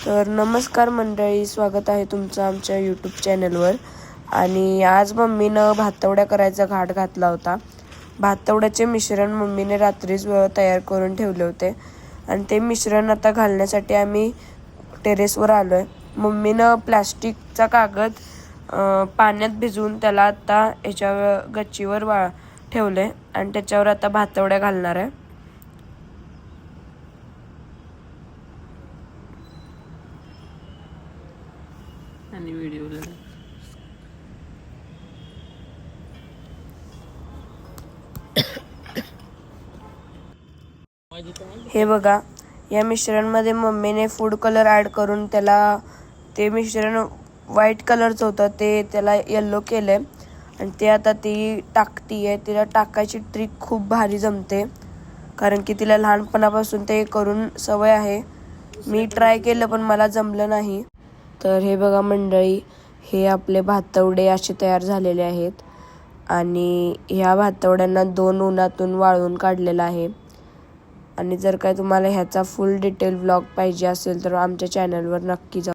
तर नमस्कार मंडळी, स्वागत आहे तुमचं आमच्या यूट्यूब चॅनलवर. आणि आज मम्मीनं भातवड्या करायचा घाट घातला होता. भातवड्याचे मिश्रण मम्मीने रात्रीच तयार करून ठेवले होते आणि ते मिश्रण आता घालण्यासाठी आम्ही टेरेसवर आलो आहे. मम्मीनं प्लास्टिकचा कागद पाण्यात भिजवून त्याला आता ह्याच्या गच्चीवर ठेवलं आहे आणि त्याच्यावर आता भातवड्या घालणार आहे. आणि व्हिडिओला हे बघा, या मिश्रणमध्ये मम्मीने फूड कलर ॲड करून त्याला ते मिश्रण व्हाईट कलरचं होतं ते त्याला येल्लो केलं आहे आणि ते आता ती टाकती आहे. तिला टाकायची ट्रिक खूप भारी जमते कारण की तिला लहानपणापासून ते करून सवय आहे. मी ट्राय केलं पण मला जमलं नाही. तर हे बघा मंडळी, हे आपले भातवडे असे तयार झालेले आहेत आणि ह्या भातवड्यांना 2 उन्हातून वाळवून काढलेलं आहे. आणि जर काय तुम्हाला ह्याचा फुल डिटेल व्लॉग पाहिजे असेल तर आमच्या चॅनलवर नक्की जा.